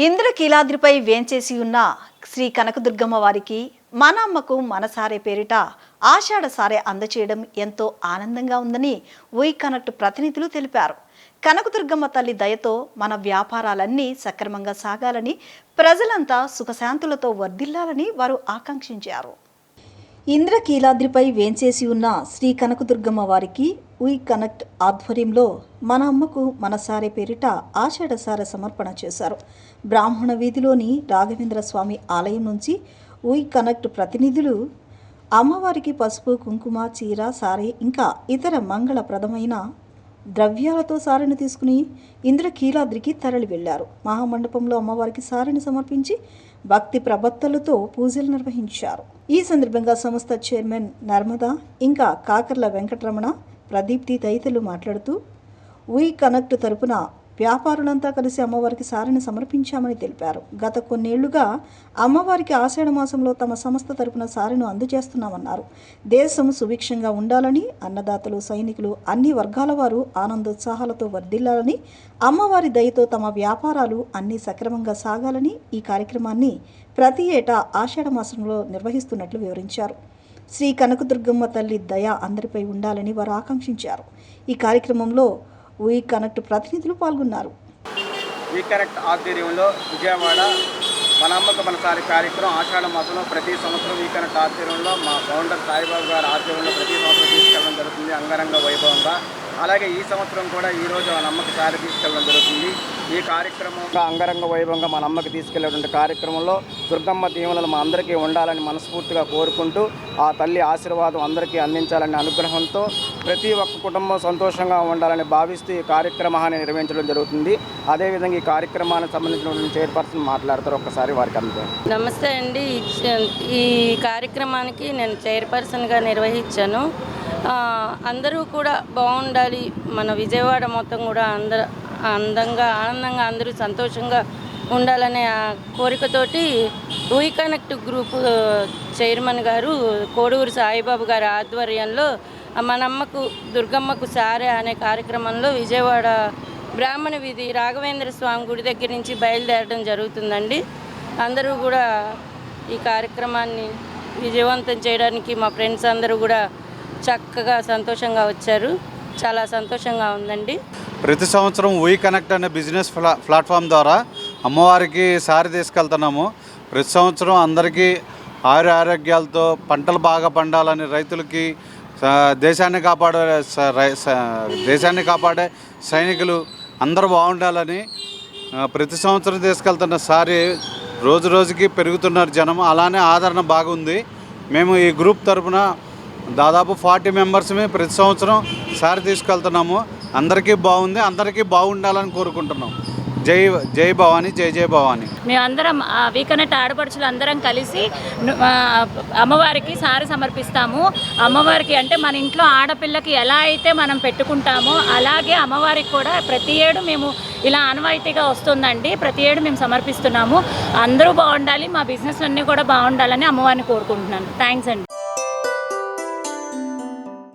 ఇంద్రకీలాద్రిపై వేంచేసి ఉన్న శ్రీ కనకదుర్గమ్మ వారికి మన అమ్మకు మనసారే పేరిట ఆషాఢ సారే అందచేయడం ఎంతో ఆనందంగా ఉందని వీ కనెక్ట్ ప్రతినిధులు తెలిపారు. కనకదుర్గమ్మ తల్లి దయతో మన వ్యాపారాలన్నీ సక్రమంగా సాగాలని, ప్రజలంతా సుఖశాంతులతో వర్ధిల్లాలని వారు ఆకాంక్షించారు. ఇంద్రకీలాద్రిపై వేంచేసి ఉన్న శ్రీ కనకదుర్గమ్మ వారికి వీ కనెక్ట్ ఆధ్వర్యంలో మన అమ్మకు మనసారే పేరిట ఆషాఢసార సమర్పణ చేశారు. బ్రాహ్మణ వీధిలోని రాఘవేంద్ర స్వామి ఆలయం నుంచి వీ కనెక్ట్ ప్రతినిధులు అమ్మవారికి పసుపు, కుంకుమ, చీర, సారే ఇంకా ఇతర మంగళప్రదమైన ద్రవ్యాలతో సారెను తీసుకుని ఇంద్రకీలాద్రికి తరలి వెళ్లారు. మహామండపంలో అమ్మవారికి సారెను సమర్పించి భక్తి ప్రబత్తలతో పూజలు నిర్వహించారు. ఈ సందర్భంగా సంస్థ చైర్మన్ నర్మదా ఇంకా కాకర్ల వెంకటరమణ, ప్రదీప్తి తదితరులు మాట్లాడుతూ వీ కనెక్ట్ తరపున వ్యాపారులంతా కలిసి అమ్మవారికి సారెను సమర్పించామని తెలిపారు. గత కొన్నేళ్లుగా అమ్మవారికి ఆషాఢ మాసంలో తమ సంస్థ తరపున సారెను అందజేస్తున్నామన్నారు. దేశం సుభిక్షంగా ఉండాలని, అన్నదాతలు, సైనికులు, అన్ని వర్గాల వారు ఆనందోత్సాహాలతో వర్ధిల్లాలని, అమ్మవారి దయతో తమ వ్యాపారాలు అన్నీ సక్రమంగా సాగాలని ఈ కార్యక్రమాన్ని ప్రతి ఏటా ఆషాఢ మాసంలో నిర్వహిస్తున్నట్లు వివరించారు. శ్రీ కనకదుర్గమ్మ తల్లి దయ అందరిపై ఉండాలని వారు ఆకాంక్షించారు. ఈ కార్యక్రమంలో వీ కనెక్ట్ ప్రతినిధులు పాల్గొన్నారు. వీ కనెక్ట్ ఆధ్వర్యంలో విజయవాడ మన అమ్మకు మనసారి కార్యక్రమం ఆషాఢ మాసంలో ప్రతి సంవత్సరం వీ కనెక్ట్ ఆధ్వర్యంలో మా ఫౌండర్ సాయిబాబు గారి ఆధ్వర్యంలో ప్రతి సంవత్సరం తీసుకెళ్ళడం జరుగుతుంది అంగరంగ వైభవంగా. అలాగే ఈ సంవత్సరం కూడా ఈరోజు మన అమ్మకి సారి తీసుకెళ్ళడం జరుగుతుంది. ఈ కార్యక్రమం అంగరంగ వైభవంగా మన అమ్మకి తీసుకెళ్లేటువంటి కార్యక్రమంలో దుర్గమ్మ దీవెనలు మా అందరికీ ఉండాలని మనస్ఫూర్తిగా కోరుకుంటూ ఆ తల్లి ఆశీర్వాదం అందరికీ అందించాలనే అనుగ్రహంతో ప్రతి ఒక్క కుటుంబం సంతోషంగా ఉండాలని భావిస్తూ ఈ కార్యక్రమాన్ని నిర్వహించడం జరుగుతుంది. అదేవిధంగా ఈ కార్యక్రమానికి సంబంధించిన చైర్పర్సన్ మాట్లాడతారు. ఒక్కసారి వారికి అందజేయండి. నమస్తే అండి. ఈ కార్యక్రమానికి నేను చైర్పర్సన్గా నిర్వహించాను. అందరూ కూడా బాగుండాలి, మన విజయవాడ మొత్తం కూడా ఆనందంగా అందరూ సంతోషంగా ఉండాలనే కోరికతోటి వీ కనెక్ట్ గ్రూప్ చైర్మన్ గారు కోడూరు సాయిబాబు గారి ఆధ్వర్యంలో మనమ్మకు దుర్గమ్మకు సారే అనే కార్యక్రమంలో విజయవాడ బ్రాహ్మణ వీధి రాఘవేంద్ర స్వామి గుడి దగ్గర నుంచి బయలుదేరడం జరుగుతుందండి. అందరూ కూడా ఈ కార్యక్రమాన్ని విజయవంతం చేయడానికి మా ఫ్రెండ్స్ అందరూ కూడా చక్కగా సంతోషంగా వచ్చారు. చాలా సంతోషంగా ఉందండి. ప్రతి సంవత్సరం వీ కనెక్ట్ అనే బిజినెస్ ప్లాట్ఫామ్ ద్వారా అమ్మవారికి సారి తీసుకెళ్తున్నాము. ప్రతి సంవత్సరం అందరికీ ఆరోగ్యాలతో పంటలు బాగా పండాలని, రైతులకి దేశాన్ని కాపాడే సైనికులు అందరూ బాగుండాలని ప్రతి సంవత్సరం తీసుకెళ్తున్న సారి రోజు రోజుకి పెరుగుతున్నారు జనం. అలానే ఆదరణ బాగుంది. మేము ఈ గ్రూప్ తరఫున దాదాపు 40 మెంబర్స్ని ప్రతి సంవత్సరం సారి తీసుకెళ్తున్నాము. అందరికీ బాగుంది, అందరికీ బాగుండాలని కోరుకుంటున్నాం. జై భవానీ, జై భవానీ. మేమందరం వీ కనెక్ట్ ఆడపడుచులు అందరం కలిసి అమ్మవారికి సారి సమర్పిస్తాము. అమ్మవారికి అంటే మన ఇంట్లో ఆడపిల్లకి ఎలా అయితే మనం పెట్టుకుంటామో అలాగే అమ్మవారికి కూడా ప్రతి ఏడు మేము ఇలా ఆనవాయితీగా వస్తుందండి. ప్రతి ఏడు మేము సమర్పిస్తున్నాము. అందరూ బాగుండాలి, మా బిజినెస్ అన్నీ కూడా బాగుండాలని అమ్మవారిని కోరుకుంటున్నాను. థ్యాంక్స్ అండి.